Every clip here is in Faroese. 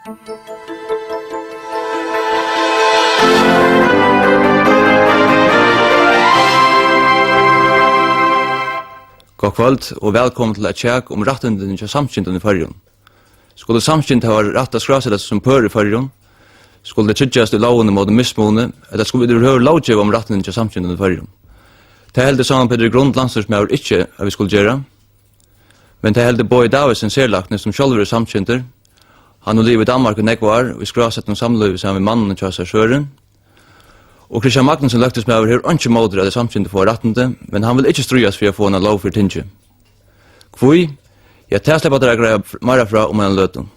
God kvöld og velkommen til et tjekk om rettenden til samkynten i Førjun. Skulle samkynten ha rett til skrasedet som pør i Førjun, skulle det tryggjast i lovene mot mismåne, eller skulle vi høre lovgjøv om rettenden til samkynten i Førjun. Det heldig sammen Peder Grundlandser som jeg ikke at vi skulle gjøre, men det heldig Boy Davidsen serlakne som selv er samkynter. Han har livet i Danmark og nekvar, og vi skrasedet noen samløyve sammen med mannen til Søren. Og Christian Magnussen løktes med over her ikke måter at det samkynte får rettende, men han vil ikke strøyas for å få en lov for tinge. Kvoi? Jeg tar slipper dere greia mer fra om en løten.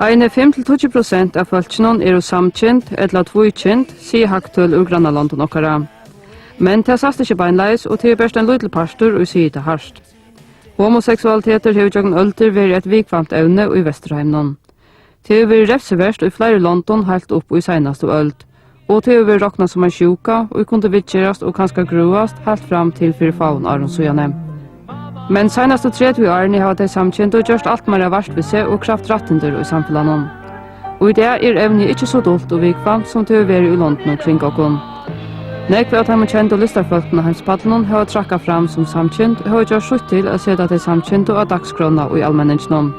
Eine 5-20% av folkene er samkjent eller tvukjent, sier Haktøl ur Grannalandet nokkara. Men det sast ikke beinleis, og det er best en lydel pastor og sier det harst. Homoseksualiteter har utjøkken ølter vært et vikvant evne i Vesterheimnon. Det har vært refseverst i flere London helt opp i seneste ølt, og det har vært råkna som en sjuka, og kunne vidtjerast og kanskje gruast helt fram til 4 faun Aron Sujane. Men senaste 30 årene har de samkjent og gjørst alt mer verst ved seg og kraftrettender i samfunnet. Og i det er evne ikke så dult og vikvann som det har vært i London og kring okken. Nekve at de kjente og listerfølgene hans paddelen har trakket fram som samkjent og har gjort slutt til å se at de samkjent og dagskrona og i allmenningsnån.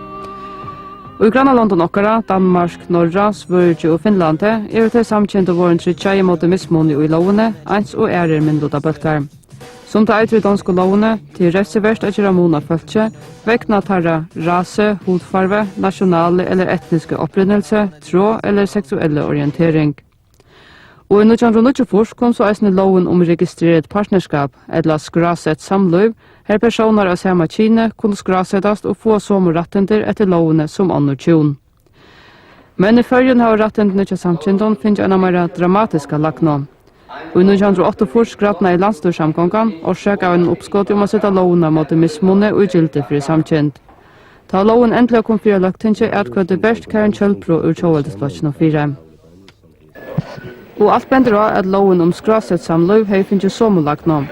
Og i Grannalandet okkara, Danmark, Norra, Sverige og Finland er det samkjent og våren trytja imot mismåne og i lovene, ens og ærer myndlota bølgar. Som det eitri danske lovene, til refseverst at gjøre mona følge, vekna tarra rase, hudfarve, nasjonale eller etniske opprinnelse, tråd eller seksuelle orientering. Og i 1994 kom så eisne loven om registreret partnerskap, eller skraset samløyv, her personer av samme kine kunne skrasetast og få somme rettender etter lovene som andre tjon. Men i førjen har rettendene til samkjendon finnes en mer dramatiska laknå. Og i 1988 gratna i landstorsamkongan og sjekk av en oppskått om å sette lovene mot mismåne og gilde for samkjent. Ta loven endelig kom 4 løgtinge at kvøtte best Karen Kjølpro ur Tjåveldesplassen og 4. Og alt bender av at loven om skrasett samløv hei finnes sommerlagt nå.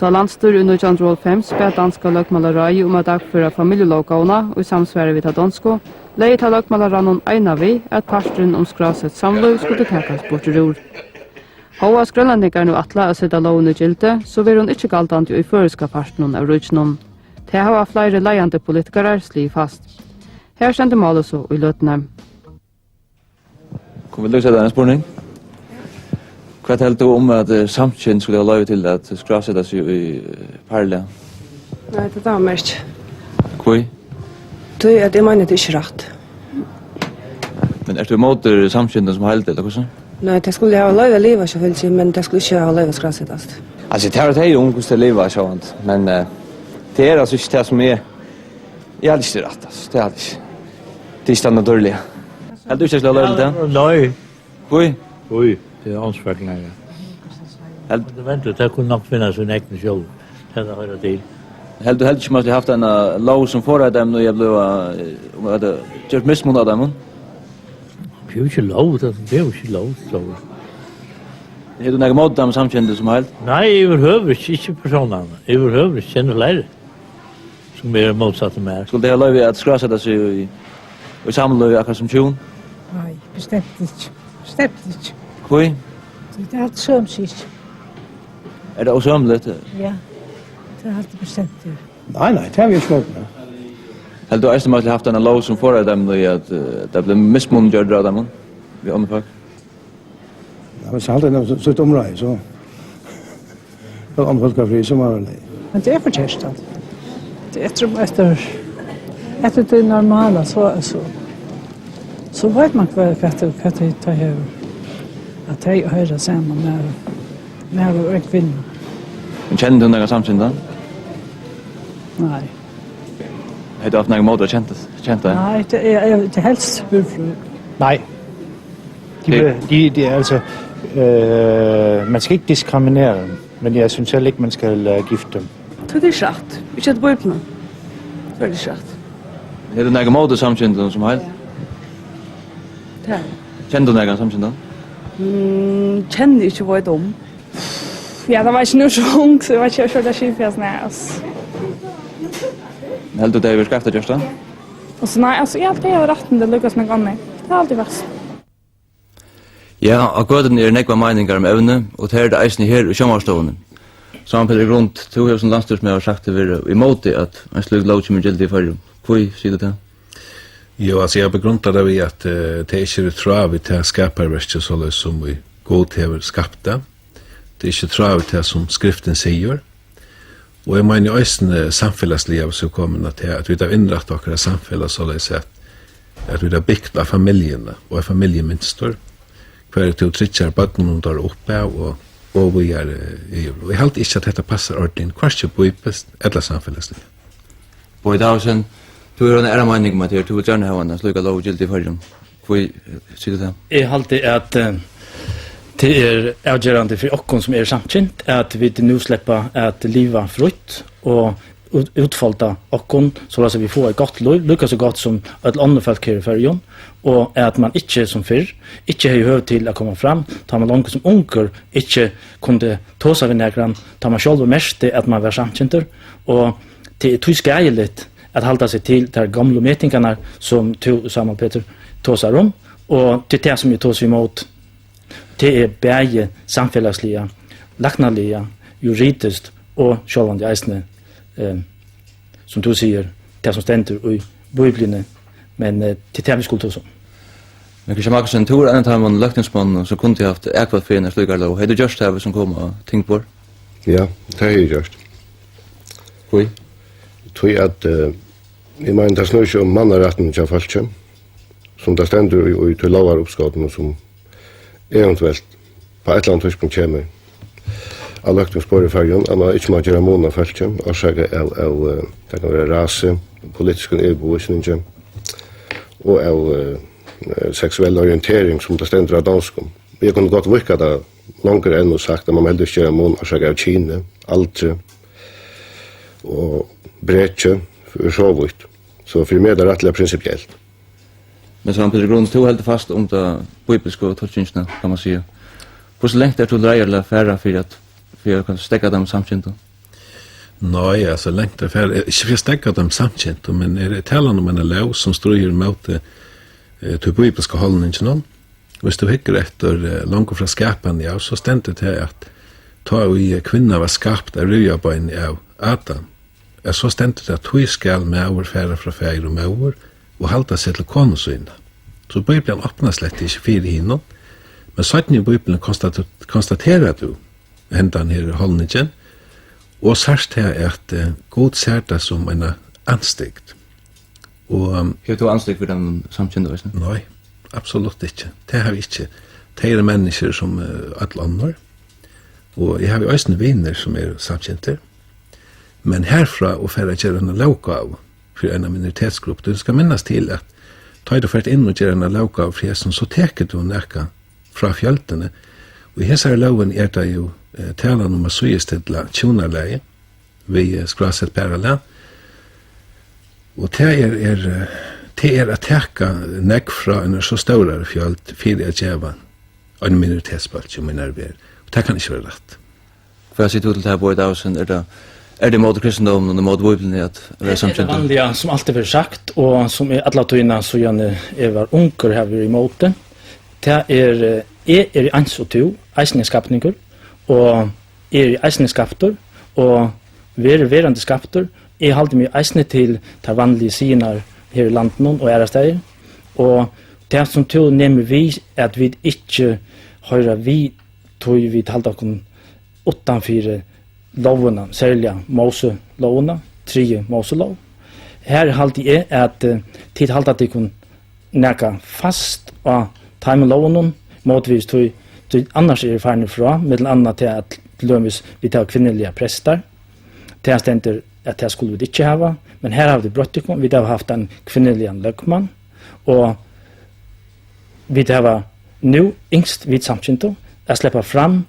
Ta landstor i 1905 spør danska løgmalarai om å dagføre familielovgavene og i samsvære vidt av dansko, leie ta løgmalarannon eina vi at parsteren om skrasett samløv skulle tekas bort i ror. Håas grønlandikar nu atla å sette loven i gilde, så vil hun ikke galtant i føreska parten av rujtnon. Det har flere leiande politikere sliv fast. Her kjente målet så i løtene. Kom vi løse deg en spørning? Hva helt du om at samkjent skulle ha lov til at skrasettes i parla? Nei, det var mest. Hvor? Det er det mener det ikke rett. Men er du imot samkjenten som heldt, eller hvordan? Nei, det skulle ha lov å leve selvfølgelig, men det skulle ikke ha lov å skrasettast. Altså, det er jo hvordan det lever sånt, men det er altså ikke det som er aldrig ikke rett, altså. Det er aldrig ikke. Det er stannet dårlig. Helt du ikke skulle ha lov til det? Nej. Hvor? Oj, det är ansvarsläge. Det kunne nok finnas en egen själv. Det hör till. Helt du helt ikke måtte haft en lov som får dem når jeg ble gjort mismån av dem? Det är ju inte lov, det är ju inte lov. Har du något mot dem samkjente som helt? Nej, överhuvud inte personerna. Överhuvud känner lärare som är motsatta med. Skulle det ha lov att skrasätta sig i samlöv akkurat som tjon? Nej, bestämt inte. Bestämt inte. Hvor? Det är allt sömsigt. Er det osømligt? Ja, det är allt bestämt. Nej, det har vi inte gjort. Helt du eisne måtte haft en lov som får dem at det ble mismungjørd av dem? Vi omfag? Ja, hvis alt er noe sånt område, så er det omfalskafri som er det. Men det är för tjärstan. Det är tror efter det normala så vet man vad det tar över. Att det höra samman med och kvinnor. Men kjenner du noen samkjente? Nej. Har du haft noen måter kjent det? Nej, det är helst buffer. Nej. De er altså, man skal ikke diskriminere dem, men jeg synes heller ikke, man skal gifte dem. Det är rätt. Inte att börja på någon. Det är rätt. Är det några mode samkynten som helst? Det Känner du några samkynten? känner inte vad de. Ja, det var ikke noe så ung, så det var ikke kjørt av skifjes næs. Helt du det är skaftat just det? Og så nei, altså, jeg alltid har retten til å lykkes med gangen. Det har alltid vært. Ja, og gøden nekva meningar om evne, og det det eisen her i sjømarstående. Som Peter Grund, 2000 landstyrsmed har sagt det vi imot at en slik lov kommer gildig i fyrir. Hvor sier du det? Jo, altså jeg begruntar det vi at det ikke er travet til skaparverket således som vi god hever skapta. Det er ikke travet til som skriften sier. Og jeg mener også samfellagsliv som kommer til at vi har innrett akkurat samfellag således at vi har byggt av familiene og av familiemønster. Hver til å trykker bøtten der oppe og vi i jul. Og jeg halte ikke at dette passer ordentlig, hverskje på ypest eller samfellagsliv. På i dag sen, du har en ære mening om at du vil gjerne ha en slik lov gildig i fyrir. Hvor sier du det? Jeg halte at det avgjørende for oss som samkjent, at vi nå slipper at livet frutt og utfolda oss, så at vi får et godt liv, lykkes så godt som et annet folk her i Førjøen, og at man ikke som før, ikke har hørt til å komme fram, tar man langt som unger, ikke kunne ta seg ved nærmere, tar man selv mest til at man var samkjenter, og det er skreilig at halda seg til de gamle metingene som Samuel Peter tog seg om, og til det som vi tog seg imot. Det er begge samfellagslige, laknalige, juridisk og sjålande eisene, som du sier, det som stender i Bibelen, men til det vi skulle ta oss om. Men kanskje Markus, en tur enn tar man løkningsmannen som kunne haft ekvat for en slik lov. Har du gjort det som kom og tenkt på? Ja, det har jeg gjort. Hvor? Tror at jeg mener det snur ikke om mannaretten til falskje, som det stender i til lovaroppskaden som eventuelt på et eller annet tidspunkt kommer av løkningsspår i Førjøen, at man ikke må gjøre måneder falskje, årsaker av det kan være rase, politisk nedbovisning og av seksuell orientering som det stender av danskom. Vi kunne godt virke det langere enn og sagt at man heldig ikke gjøre måneder årsaker av kine, aldre og bretje for så vidt. Så for meg er det rettelig prinsipielt. Men så Peter Grund, du helt fast om det bibelske tolkningsene, kan man si. Hvor lengt er du dreier eller færre for at vi kan stekka dem samkjent? Nei, altså lengt er færre, ikke for å stekka dem samkjent, men er det talan om en lov som stryger mot til bibelske holdningen. Hvis du hikker etter langt fra skapen, ja, så stender det at ta vi kvinna var skapt av røyabein av Adam, så stender det at hun skal med over færre fra feir og med over, og halda seg til konesynet. Så Bibelen åpner slett ikke fire hinnom, men sånn i Bibelen konstaterer du hendan her holdningen, og særst her at god ser det som en anstegt. Og Har du anstegt for den samkjente veisen? Nei, absolutt ikke. Det har vi ikke. Det er mennesker som alle andre, og jeg har jo også viner som samkjente. Men herfra og for å gjøre en lovgave for en minoritetsgrupp, du skal minnes til at tar du først inn og gjør en lovgave for Jesus, så teker du nekka fra fjøltene. Og i hese loven er det jo talen om å suyestidla tjonaleie, vi skrasset parallell. Og det er å teka nekk fra en så større fjölt for å gjøre en minoritetsbalt som er nærvær. Og det kan ikke være rett. For jeg sier til det her på i dag, er det mot kristendommen og mot Bibelen at være samkjent? Det er det vanlige som alltid blir sagt, og som alle tøyene så gjerne var unger her vi imot det. Det er i ans og to, eisningsskapninger, og i eisningsskapter, og verande skapter. Jeg halte mye eisne til de vanlige sidene her i landet og æresteg. Og det som to nemmer vi, at vi ikke hører vi, tog vi talte oss utenfor lovene, særlig Mose-lovene, 3 Mose-lov. Her halte jeg at tid halte at de kunne nære fast av time-lovene, måtvis tog annars er ferdig fra, mellom annet til at lømmes vi tar kvinnelige prester. Det stender at det skulle vi ikke ha, men her har vi brøttikom, vi har haft en kvinnelig løgmann, og vi har nå yngst vid samkjento, jeg slipper fram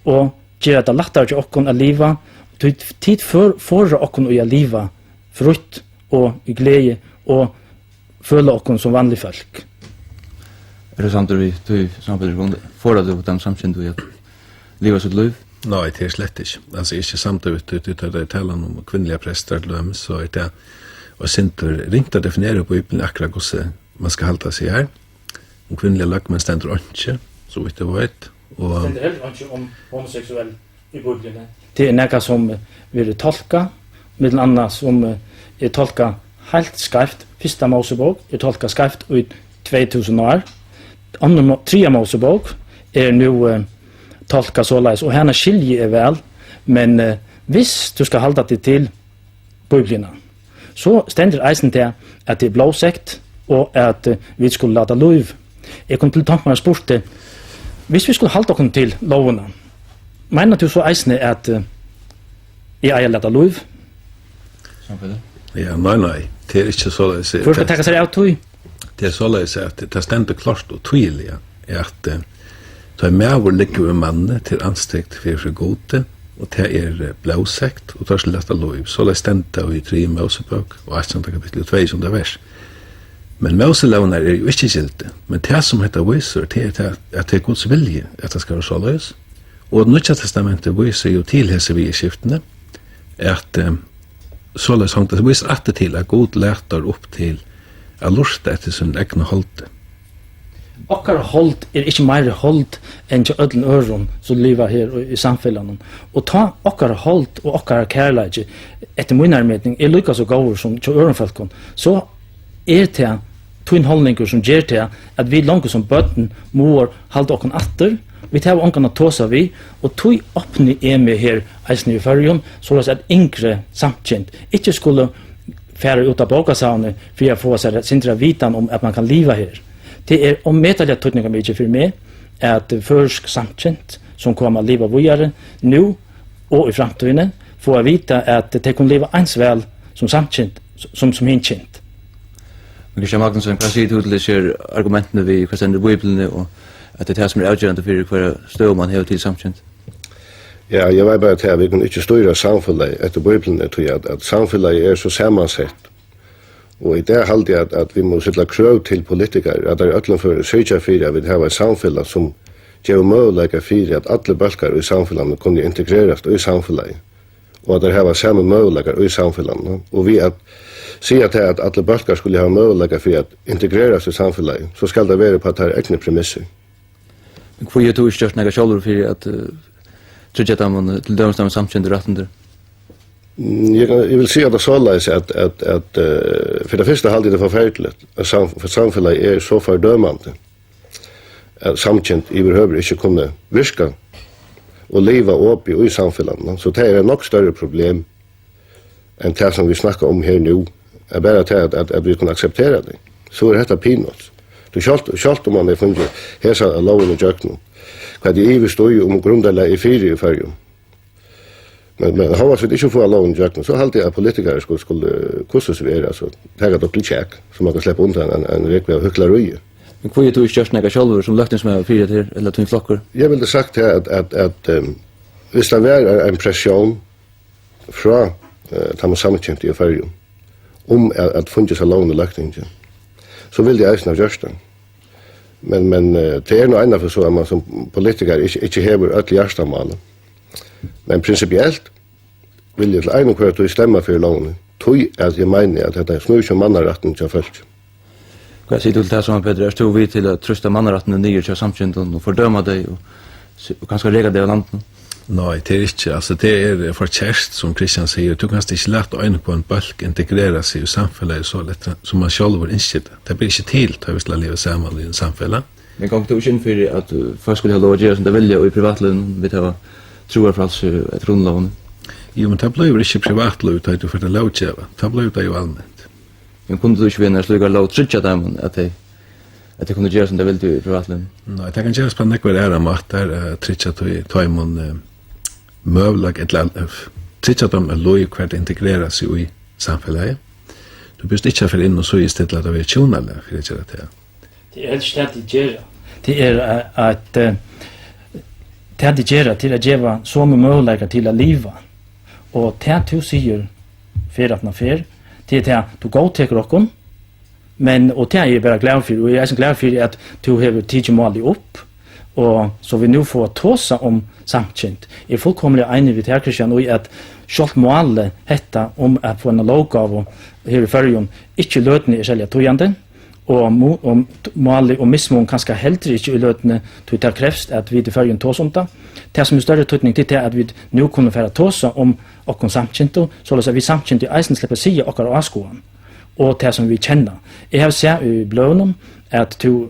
og gjør det lettere til åkken å liva, tid for å åkken å liva frutt og i glede, og føle oss som vanlige folk. Det sant vi du samtidigt för att det dem samtidigt du att leva sitt liv? Nei, det slett ikke. Altså, ikke samtidig ut det talan om kvinnelige prester til dem, så det og sinter ringt å definere på Bibelen akkurat hvordan man skal halda seg her. Om kvinnelige lagmenn stender ikke, så vidt det vet. Og Det er heller ikke om homoseksuell i Bibelen. Det er noe som vil tolka, med annet som er tolka helt skarpt. Første Mosebok er tolka skarpt i 2000 år. Tredje Mosebok er nu tolka såleis, og henne skiljer er vel, men hvis du skal halda deg til Bibelen, så stender eisen til at det er blåsekt, og at vi skulle lade lov. Jeg kunne til tanke meg spørte, hvis vi skulle halda oss til lovene, mener du så eisen at jeg eier lade lov? ja, nei, det er ikke såleis. For å tenke seg av tog? Det er såleis at det stender klart og tydelig at det er med hvor ligger vi manne til anstekt for gode, og det er blåsekt, og det er så lett å lov. Så stender i 3 Mosebok, og 18 kapittel 2 som det vers. Men Moselovene er jo ikke gilde, men det som heter viser, det er at det er Guds vilje at det skal være så løs. Og det Nye Testamentet viser jo til hese vi i skiftene, at så løs han det viser at det til at Gud lærter opp til å lurte etter sin egne holde. Okkar hold er ikke mer hold enn til ødelen øron som lever her i samfunnet. Og ta okkar hold og okkar kærleik etter min nærmetning er lykka så gaver som til øronfolkene, så er det tvinn holdninger som gjør til at vi langt som bøtten må halde okken atter. Vi tar ångan å tåsa vi, og tog åpne er med her eisen i Førjun, så at yngre samtkjent ikke skulle fære ut av bokasavnet for å få seg sindra vitan om at man kan leva her. Det er ommetalliga tøytninga mykje for meg at førsk samtkjent som kommer å leva videre nu og i framtiden får vita at de kan leva ens vel som samtkjent som hinkjent. Men Christian Magnusson, hva sier du til disse argumentene vi hva stender i Bibelen og at det er det som er avgjørende for hver støv man har til samkjent? Ja, jeg var bare til at vi kunne ikke styre samfunnet etter Bibelen, jeg tror at samfunnet er så sammansett. Og i det halde jeg at vi må sitte krøv til politikere, at det er øtlen for søkja for at vi har et samfunn som gjør mulighet for at alle balkar i samfunnet kunne integreres i samfunnet, og at det har samme muligheter i samfunnet. Og vi at sier til at alle balkar skulle ha mulighet for at integreres i samfunnet, så skal det være på at det er egne premisser. Men hvor er du ikke størst nægge sjálfur for at tryggja dem til dømsdagen samkjent rettender? Jeg vil si at det er såleis at for det første halde det forferdelig at samfunnet er så fordømende at samkjent i behøver ikke kunne virka og leva opp i samfunnet. Så det er nok større problem enn det som vi snakker om her nu. Er bare til at vi kan akseptera det. Så er dette pinot. Du kjalt om man er funnet hesa loven og jøknen. Hva det er stod om grunderleg i 4 i Førjun. Men har vi ikke få loven og jøknen, så halte jeg at politikere skulle kurses vi altså tega det til kjekk, så man kan slippe undan en rekve av hyklarøye. Men hvor er du ikke størst nægge sjálfur som løgtingsmed 4 til, eller tvinn flokker? Jeg ville sagt at hvis det var en pression fra de samkjent i Førjun om at funnet seg loven og løgtingen, så vil de eisen av gjørst det. Men det er noe enda for så at man som politiker ikke hever ødelig hjertemålet. Men principiellt vil jeg til egen kvart å stemme for loven, tog at jeg mener at det er snur ikke mannaretten til folk. Hva sier du til det som Peter, er stod vi til å trusta mannaretten nye til samkjenten og fordøma deg og kanskje rega deg av landet? Nei, det er ikke. Altså, det er for kjærst, som Christian sier. Du kan ikke lette øyne på en balk integrere seg i samfunnet så lett som man selv var innskjedd. Det blir ikke til til å leve sammen i en samfunnet. Men kan du ikke innføre at først skulle ha lov å gjøre som det vilje og i privatlønnen ved å troa for altså et rundloven? Jo, men det blir ikke privatløv til at du får det lovgjøre. Det blir det jo allmänt. Men kunne du ikke vinne slik lov trykja dem at de kunne gjøre som det vilje i privatlønnen? Nei, det kan gjøres på nekvar ære måter trykja til møvlag eller trykja dem er lov hvert integrera seg i samfunnet. Du bør ikke for inn og så i stedet at det er tjonalig for å gjøre det. Det er ikke det de gjør. Det er at det de gjør til å gjøre så mye muligheter til å leve. Og det du sier for at man fer, det er at du godteker dere, Men och det är jag bara glad för, och jag är så glad för att du har tidigt målet upp, och så vi nu får tåsa om samkjent. Jag är fullkomligt enig vid herr Christian och att själv målet hetta om att få en lovgave här i Føroyum ikke løtene er særlig tøyende, og målet og mismån kanskje heller ikke i løtene til det krevst at vi i Føroyum tås om det. Det som er større tøytning til det at vi nå kunne fære tåsa om okkon samkjente, så at vi samkjente i eisen slipper sige okkar avskoen, og det som vi kjenner. Jeg har sett i bløvnen at du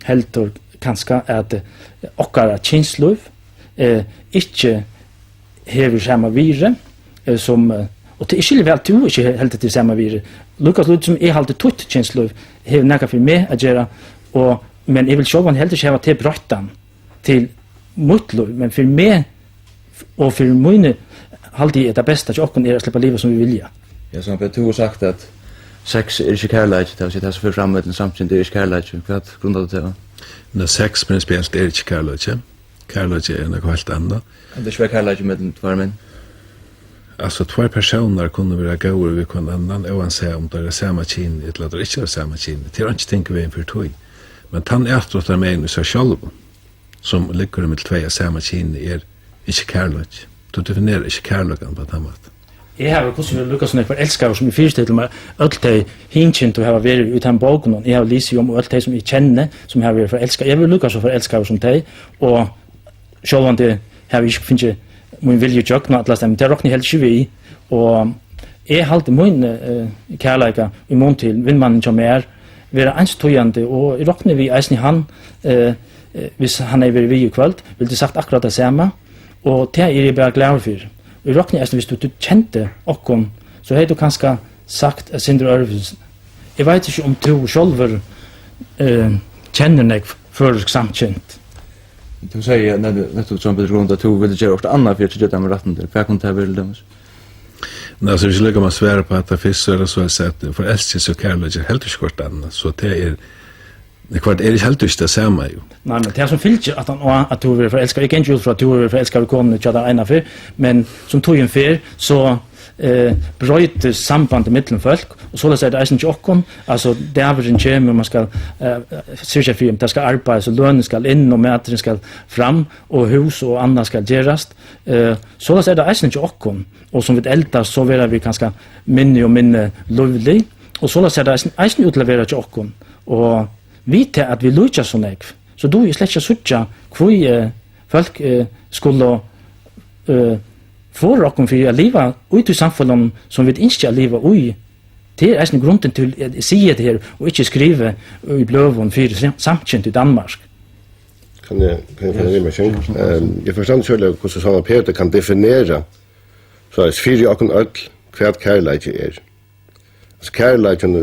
heldur kanskje at okkar kjensløv ikke hever samme vire, som och det är inte väl du inte helt till samma vid. Lukas Lutz som är halt tutt känslor har näka för mig att göra, och men jag vill själv helt inte ha till brottan till motlo, men för mig och för mina halt är det bästa att jag kan släppa livet som vi vill. Ja, som Peter har sagt att sex är inte kärlek, det vill säga för framåt samtidigt är inte kärlek, för att grunda det. När sex principiellt är inte kärlek. Kärlek är något helt annat. Det är inte kärlek med två män. Alltså två personer kunde vara gåor vid någon annan, oavsett om det är samma kyn eller det inte är samma kyn. Det är inte tänka vi inför tog. Men han efterlåter mig i sig själv, som ligger med två samma kyn, är inte kärlek. Du definierar inte kärleken på ett annat. Jag har också lyckats med älskar som i fyrstid med allt det hinkint och har varit utan boken. Jag har läst om allt det som jag känner som har varit för älskar. Jag vill lyckas för älskar som dig, och själv det har vi finns min vilja jökna att läsa, men det rockar helt vi, och är halt min kärleka i mån till vill man inte mer vara anstojande, och rockar vi eisen han hvis han är vi i kväll vill det sagt akkurat det samma, och det är jag bara glad för. I rockar eisen hvis du kände okkom, så har du kanske sagt att Sindre Ørvis, jag vet inte om du själv känner dig för samkänt. Du säger när som begrund att du vill göra också annat för att göra det med rätten till. Vad kan det väl dem? Nej, så skulle man svära på att det finns så att säga för älskelse och kärlek är helt skort annat, så det är kvart är helt just det samma ju. Nej, men det som fyllt att du vill förälska, jag kan inte ut för att du vill förälska och kommer till att ena för, men som tog en för så bröt sambandet mellan folk, och så säger det inte okkom, alltså det är en kemi man ska sörja för, det ska arbeta, så lönen ska in och maten ska fram och hus och annat ska göras, så säger det inte okkom, och som vi ältar så vill vi kanske minne och minne lovlig, och så säger det inte utlevera till okkom, och vite att vi lutar så nek, så då är släcka sucha kvui folk skulle för och för att leva ut i samhällen som vi inte lever i. Det är en grund till att säga det här och inte skriva i blöven för samkänt i Danmark. Kan jag finna mig själv? Jag förstår inte hur sådana Peter kan definiera så att fyra och en öll kvart kärlek är. Så kärleken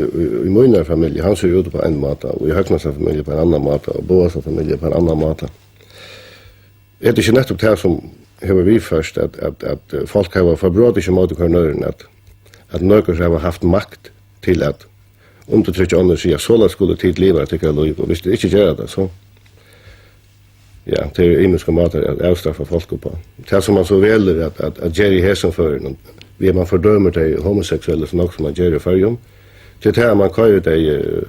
i min familj, han ser ut på en måte, och i Högnäs familj på en annan måte, och Boas familj på en annan måte. Det är inte nettopp det som har vi först att folk har förbrått inte mot kornören att några har haft makt till att undertrycka andra säga så skulle tid leva tycker jag, och visst det inte gör det så. Ja, det är imiska matar att avstraffa folk på. Det som man så väljer att Jerry Hessen för vi man fördömer det homosexuella som också man gör i Føroyum. Det här man kallar det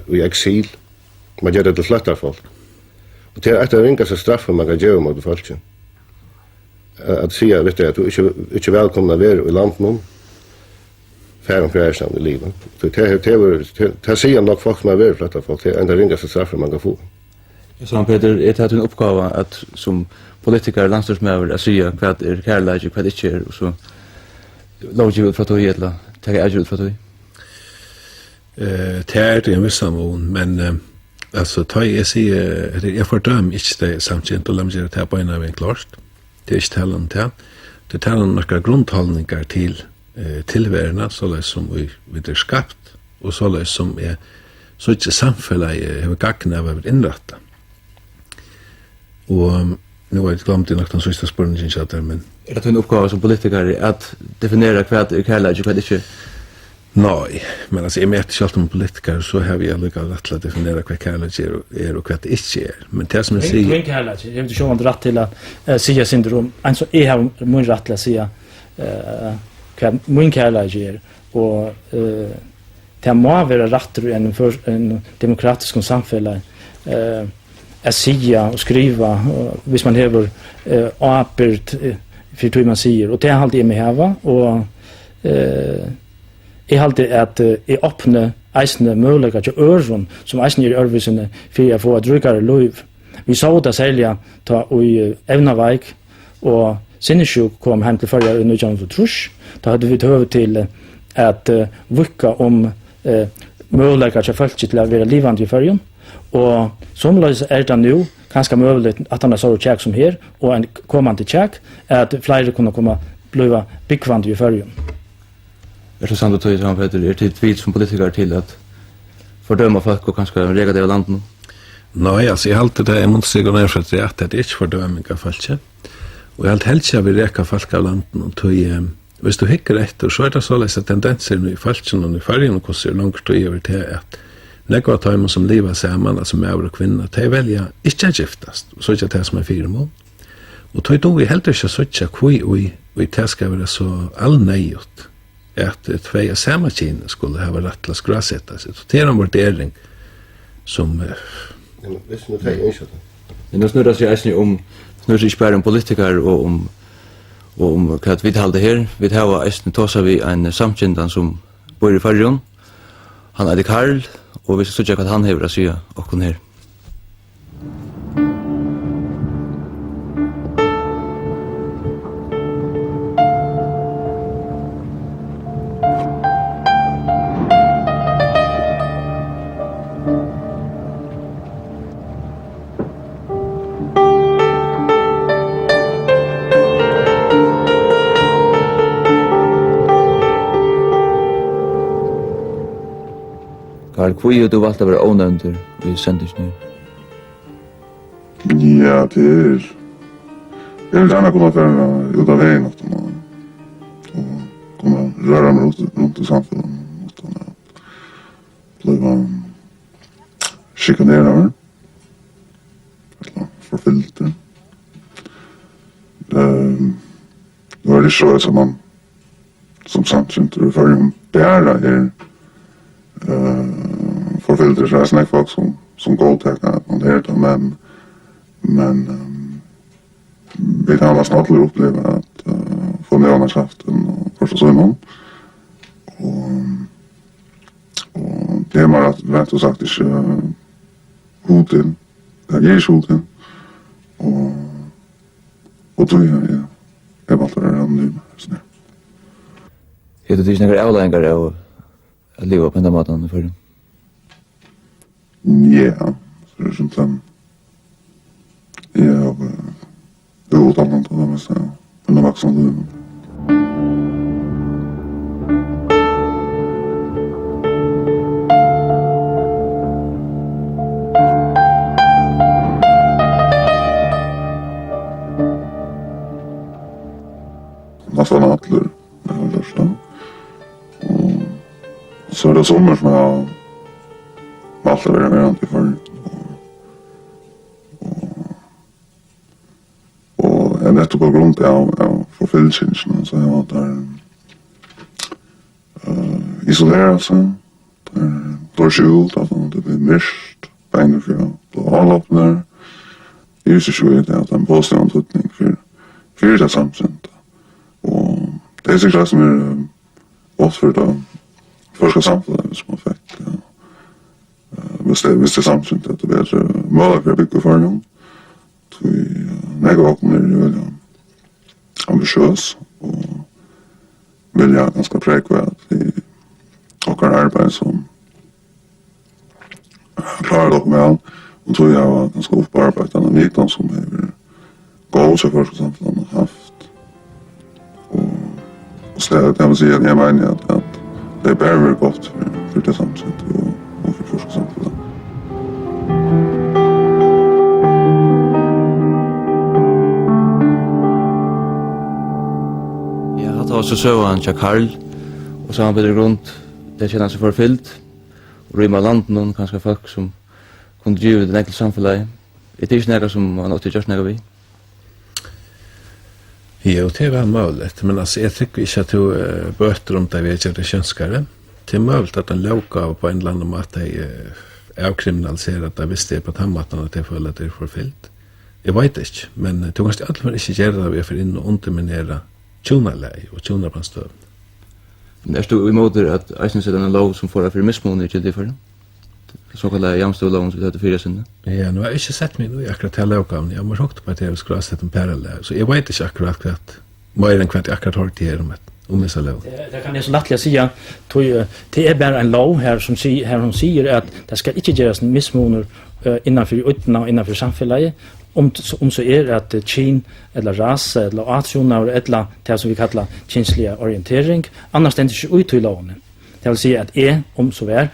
i exil. Man gör det till flyttar folk. Och det är ett av de ringaste straffen man kan göra mot folk. Att säga, vet du, att du inte välkomna vara i landet nu. Färre förärsan i livet. Det säger nog folk som har varit flyttar folk. Det är en av de ringaste straffen man kan få. Så Peter, är det en uppgave att som politiker, landstingsmedlemmar, att säga vad är kärlek och vad inte är, och så lovgivet ut fra tog eller ta ut fra tog? Det är det en viss mån, men alltså ta jag säger jag fördömer inte det samtidigt och lämnar det här på en av en klart. Det är inte talande till. Det talar om några grundhållningar till tillvärna så som vi är skapt och så som är så inte samfället har gagna av att inrätta. Och nu har jag glömt det något sista spårningen, men är det en uppgave som politiker att definiera vad är kärlek och vad inte? Nej, men alltså, jag mäter inte alltid om politiker, så har vi aldrig rätt att definiera vad kärlek är och vad det inte är. Men det som jag säger... Det är kärlek. Jag vet inte om rätt till att säga syndrom. Alltså, jag har min rätt att säga vad min kärlek är. Och det må være rettere en demokratisk samfunn att säga och skriva hvis man har apert för det man säger och det är alltid med här och är alltid att är öppna eisne möjligheter till öron som eisne är örvisande för att få ett rikare liv. Vi såg det sälja ta i Evnaveik och Sinnesjuk kom hem till förra i 1903. Då hade vi tagit till att vicka om möjligheter till folk till att vara livande i förrjun. Och somleis det nu ganska möjligt att han har så check som här och en kommande check att fler kunna komma bliva byggvand i förrjun. Det sant att ta som Peter till tvit som politiker till att fördöma folk och kanske rega det av landet. Nej, alltså jag alltid det måste sig gå ner för att det är inte fördömning av folk. Och jag helt vi reka folk av landet och tog hvis du hickar efter så är det så lätt att tendenser i falschen och i färgen och så långt och över till att nekva tøymer som lever sammen, altså med og kvinner, de velger ikke giftast, så ikke det som er 4 mål. Og tøy då vi heller ikke søtja kui og det skal være så allnøyot at tvei av samme kine skulle ha rett til å skrasette seg. Det er en vurdering som... Hvis vi tar innkjøtt. Nu snurrar sig eisne snurrar sig ikke bare om politikere og om hva vi talte her. Vi har eisne tåsa vi en samkjendan som bor i Färjön. Han er Karl, og vi skal søke hva han hever å si okken her. Karl, hvor du valgt å være ånønder i sendingen? Ja, det jeg vil gjerne kunne være ut av veien og kunne røre meg rundt i samfunnet uten å bli skikanere eller forfylt det. Det var litt så at man som samkjenter i Färjön bæra her forfyllde sig snäck folk som godtäckar att man är det men vi kan alla snart uppleva att få neonakraften och första synen och det är bara rätt och sagt inte hoten det ger hoten och då är bara det nu sådär. Är det några avläggar av att leva på den maten för? Ja, så det är som sen jag är utannat av dem så men de vuxna nu. Nästan atler med det första. Så är det sommar som jag alltid varit med an till förr. Och jag nettopp på grund av förfylltjänsterna så jag var där isolerad sig. Där skjult, att det blev mist, bänger för att avloppnar. Det är ju så att det är en positiv anslutning för det samtidigt. Och det är säkert det som är gott för det första samfunnet som har fått. Hvis det samtidigt att det blir möjligt att bygga för någon. Så vi nägavaknar är väldigt ambitiös och vill jag ganska präkva att vi åker arbete som klarar dock med allt. Och tror jag var ganska upparbetande vitan som är gått sig för samfundet har haft. Och stället jag vill säga att jag menar att det är bara gott för det samtidigt och för första samfundet. Ja, så så han Karl och så han bedre grund det känner sig förfyllt och rymma landen och kanske folk som kunde driva det enkelt samfunnet. Det är inte något som man åter görs något vid. Jo, det var möjligt, men alltså jag tycker inte att du böter om det vi gör det könskare. Det möjligt att en låga på en eller annan måte är avkriminaliserat att visst det är på den måten att det føler att det är förfyllt. Jag vet inte, men det kanske alltid inte göra det för in och underminera tjonaläge och tjonabrandstøv. Men är du emot att eisen sätter en lov som får för missmån till det för den? Så kallade jamstålloven som vi hade fyra sinne. Ja, nu har jag inte sett mig nu akkurat till lovgaven. Jag har sagt på att jag skulle ha sett en parallell. Så jag vet inte akkurat att mer än kvart jag akkurat har till om dessa lov. Det kan jag så lättligt säga. Det är bara en lov här som säger att det ska inte göras missmåner innanför ytterna och innanför samhället. Om så är att kyn eller ras eller ationer eller det som vi kallar känsliga orientering. Annars ständer inte ut i loven. Det vill säga att om så är,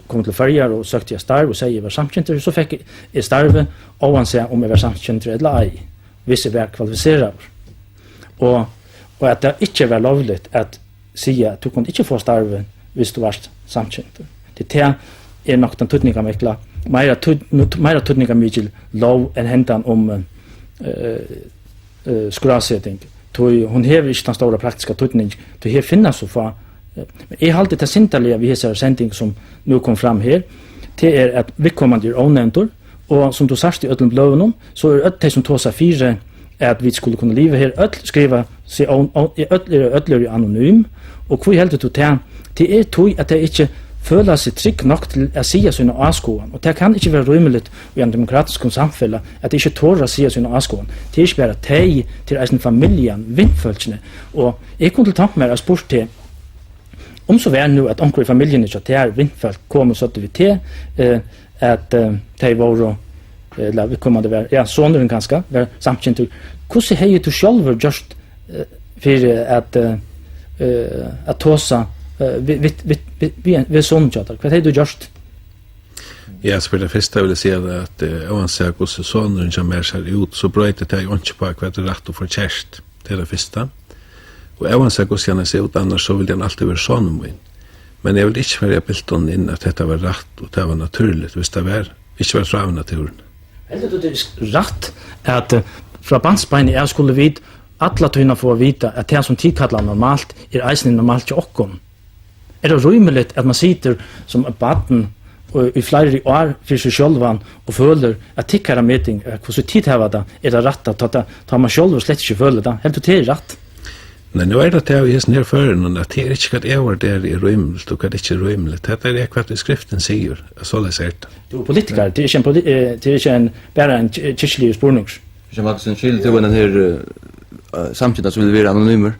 kommer till färger och sökte jag starv och säger jag var samtjänter, så fick jag starve oavsett om jag var samtjänter eller ej. Hvis jag var kvalificerad. Och att det inte var lovligt att säga att du kunde inte få starve hvis du var samtjänter. Det är nog den tydningamekla. Mer tydningamikil lov än händan om skrasetting. Hon har inte den stora praktiska tydning. Det här finns så för. Men jag har alltid det sinterliga vid hela sändning som nu kom fram här. Det är att vi kommer är onämntor. Och som du sagt i ödlen blöven så är det som tog sig fyra att vi skulle kunna leva här ödl skriva sig ödler anonym. Och vi helt det är tog att det inte føler seg trygg nok til å si sine avskoen. Og det kan ikke være rymelig i en demokratisk samfunn at det ikke tårer å si sine avskoen. Det er ikke bare teg til en familien, vindfølelsene. Og jeg kunne tanke meg å spørre til om så var nu att onkel i familjen inte att det är vindfält kommer så att vi till att det var eller vi kommer det vara ja sonen ganska var samtidigt hur ser hej du själv just för att tosa vi son chatta vad du just ja så för det första vill jag säga att oavsett hur sonen som är så ut så bröt det ju inte på kvadrat och för chest det är det första. Och även så går jag se ut annars så vill den alltid vara sån min. Men jag vill inte färja bilden in att detta var rätt och det var naturligt. Visst det var inte var från naturen. Eller det är rätt att från bandsbein är skulle vid alla tunna få vita att det som tid kallar normalt är eisen normalt till okkom. Är det rimligt att man sitter som ett barn och i flera år för sig själva och följer att tickara meeting hur så tid har det är det rätt att ta man själv och slett inte följer det. Helt det är rätt. Nej, nu är det att jag är ner för någon att det är inte att jag var där i rymligt och att det inte är rymligt. Det är vad i skriften säger. Så det är det. Du är politiker, det är inte en bara en kyrklig spårning. Som också en skild till den här samtidigt som vill vara anonymer.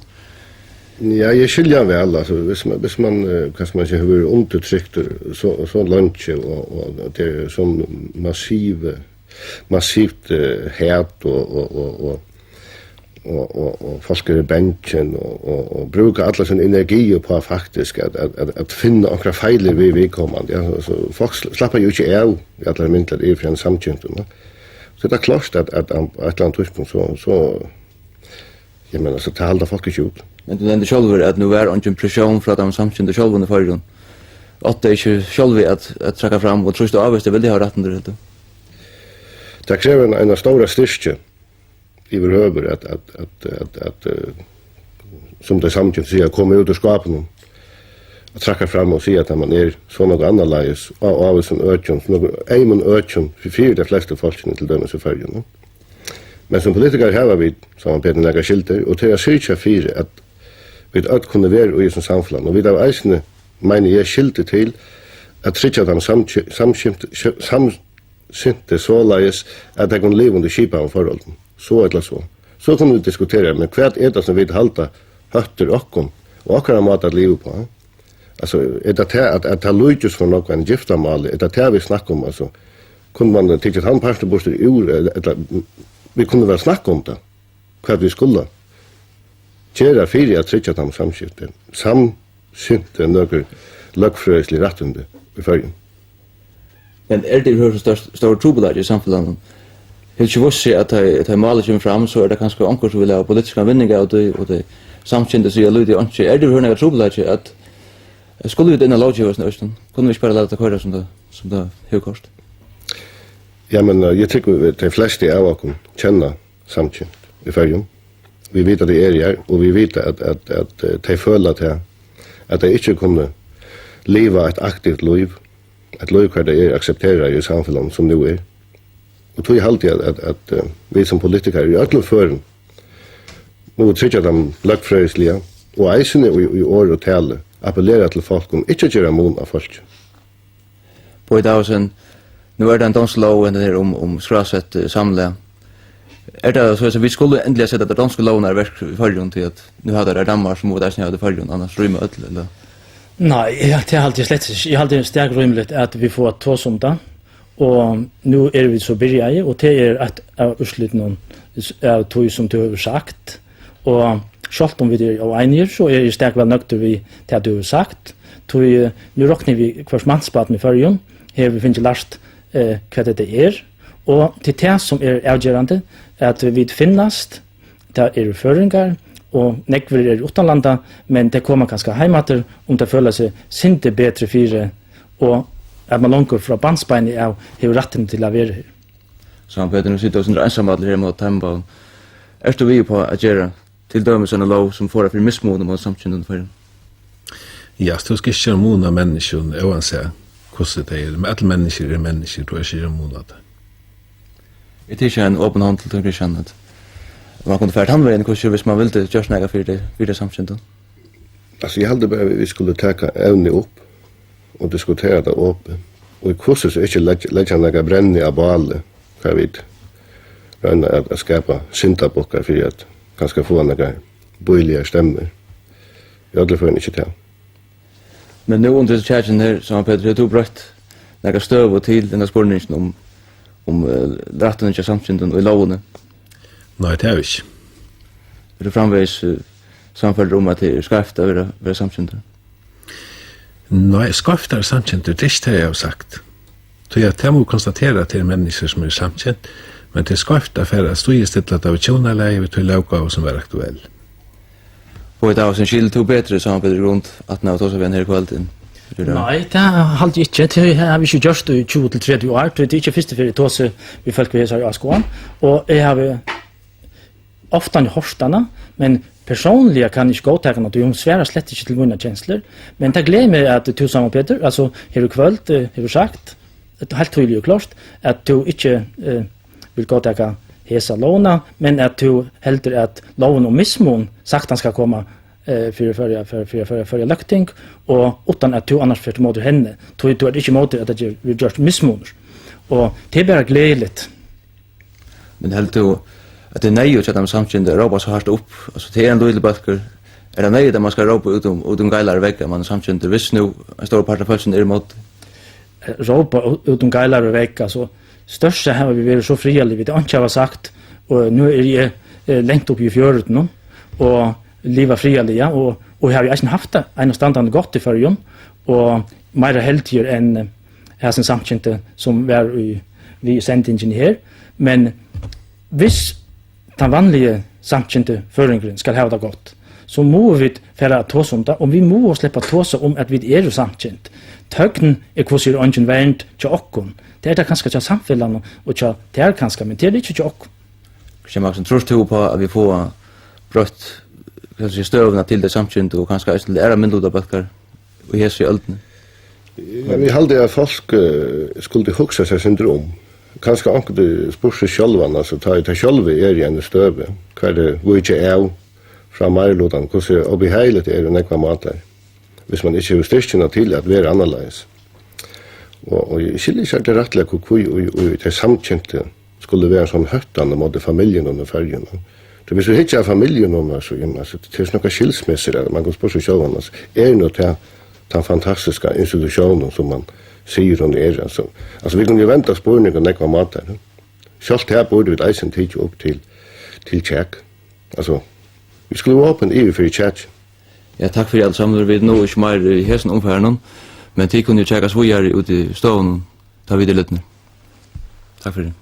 Ja, jag skiljer väl alltså hvis man kan man säga hur undertryckt så lunch och det är som massivt hat och forskar i benchen och brukar alla sin energi på faktiskt att finna några fel vi kommer. Ja, så folk slappar ju inte av i alla myntlar i från samtjänsten. Så det är klart att land tyspunkt så jag menar så tar alla folk ut. Men du nämnde själv att nu är en impression från de samtjänta själva under förrjun. Att det är inte själv att tracka fram och trösta av det vill det ha rätt under det. Det kräver en stora styrka i behöver att som det samtidigt säger komma ut ur skapen och tracka fram och se att man är så något annorlunda av som ökjon som ökjon för de flesta folken till dömes i färgen. Men som politiker har vi samarbete med några skilter och till att söka för att vi att kunna vara i som samfällan och vi har eisne menar jag skilter till att trycka dem samsynte så läs att det kan leva under skipa om förhållanden. Så eller så. Så kan vi diskutera men kvart är det som vi halta hötter och akkurat mat att leva på. Alltså är det att ta lujus för någon giftermål är det vi snackar om alltså. Kunde man tycka att han pastor borde eller vi kunde väl snacka om det. Vad vi skulle. Tjära fyra att trycka dem samskiften. Samsynte några lögfröslig rättande i färgen. Men är det hur stor trubbel i samhället? Helt ju se att det målet kommer fram så är det kanske onkel som vill ha politiska vinningar och det samkända sig lite inte. Är det hur några trubbel att skulle vi den lagstiftningen östen? Kunde vi bara låta det köra som det högkost? Ja men jag tycker att de flesta av oss känner samkänt i färgen. Vi vet att det är och vi vet att de följer att det inte kunde leva ett aktivt liv. Ett liv hver det accepterar i samfunnet som nu Og tog jeg alltid at vi som politikere i alle føren nå trykker de løgfrøyslige og eisene i år og tale appellerer til folk om ikke gjøre mån av folk. På i dag, nu det en dansk lov om skrasett samle. Det så att vi skulle ändligen sätta att danska loven är verk i förrjun till att nu hade det Danmark som mot Eisne hade förrjun, annars rymmer öll, eller? Nej, det är alltid slett ikke. Jag har alltid starkt rymligt att vi får två som det. Og nu vi så byrjade, og det ett av utslutningen av tog som du har sagt. Og selv om vi er enige, så jeg sterk vel nøkter vi til at du har sagt. Nu råkner vi hvers mannspaten i førjen, her vi finner lært hva det og til det som avgjørende, at vi finnast, det føringer, og nekver utenlanda, men det kommer kanskje heimater om det føler seg sinte bedre fire, og at man langt fra bandsbeinet av har retten til å være her. Så Peter, nu sitter oss under ensammadler her mot Heimbalen. Du vi på at gjøre til dømes en lov som får for mismående mot samkynningen for? Ja, så skal ikke måne menneskene, uansett hvordan det men alle mennesker mennesker, tror jeg ikke måne det. Det er ikke en åpen hånd til Kristian at man kunne fært handveien kurser hvis man ville gjøre snakka for det samkynningen? Altså, jeg hadde bare vi skulle ta evne opp og diskutera det åpent. Og i kurset så ikke legger noe brenne av bale, hva vi rønner at skapa syndabokker for at kanskje få noen bøylige stemmer. I alle fall ikke til. Men nu under kjærgen her, som Peter, har du brøtt noen støv og til denne spørningen om retten ikke samkynningen og i lovene? Nei, det vi ikke. Du framveis samfunnet om at det skarft å være samkynningen? Nei, skarft samkynter, det er ikke det jeg har sagt. Så jeg må konstatera til mennesker som samkynt, men det er skarft for at stod i stedet av tjonaleie til lovgave som er aktuell. Og i dag, sin skil to bedre samarbeid rundt at nå tar vi en her kvalden? Nei, det har jeg ikke. Det har vi ikke gjort i 20-30 år. Det er ikke første for å ta vi folk vi har i Askoan. Og jeg har ofte hørt denne, men personligen kan jag inte gå till att du svärar slett inte till mina känslor. Men det gleder mig att du sammen Peter, alltså här kvällt har du sagt, att du helt tydligt och klart att du inte vill gå till hesa låna, men att du helter att lån och missmon saktan ska komma för lökting och utan att du annars för mot henne. Du är inte mot att det vi gör missmoner. Och det är bara glädligt. Men helt du att det är nöjligt att de samkynde råpa så hårt upp. Alltså det är en lille böcker. Är det nöjligt att man ska råpa utom geilar väggar man samkynde? Visst nu en stor part av fölsen är emot? Råpa utom geilar väggar så största har vi varit så frivilligt. Vi har inte har sagt och nu är jag längt upp i fjörut nu och leva frivilliga och jag har ju inte haft en standande gott i förrjun och mer heltiger än här som samkynde som var vi sändningen här. Men hvis den vanlige samkynte føringen skal ha det godt, så må vi fære tåse om det, og vi må slippe tåse om at vi er samkynt. Tøgnen hvordan er ikke verdt til okken. Det det kanskje til samfunnet, og til det kanskje, men det er ikke til okken. Kristian Maxen, tror du på at vi får brøtt støvene til det samkynte, og kanskje til det mindre bøkker og hese i øldene? Vi halde at folk skulle hugsa seg syndrom. Kanskje anker spør seg sjølvan, altså ta sjølve i en støve, hva det hvor ikke er fra Marlodan, hvordan oppi heilet det nekva matar, hvis man ikke har styrkjene til at være annerledes. Og jeg skiljer ikke det rettelig hvor det samkjente skulle være sånn høttende mot familien under fergen. Så hvis vi ikke har familien under, så det er noen skilsmisser, man kan spørre seg sjølvan, er noe til den fantastiske institusjonen som man sier om det er. Altså vi kan jo vente spørning om nekva matar. Selv her burde vi eisen tidlig opp til tjekk. Altså, vi skulle være åpen i for tjekk. Ja, takk for alt sammen. Vi er nå ikke mer i hesten omfærden, men tid kunne jo tjekkes hvor jeg er ute i stående. Ta videre litt nå. Takk for det.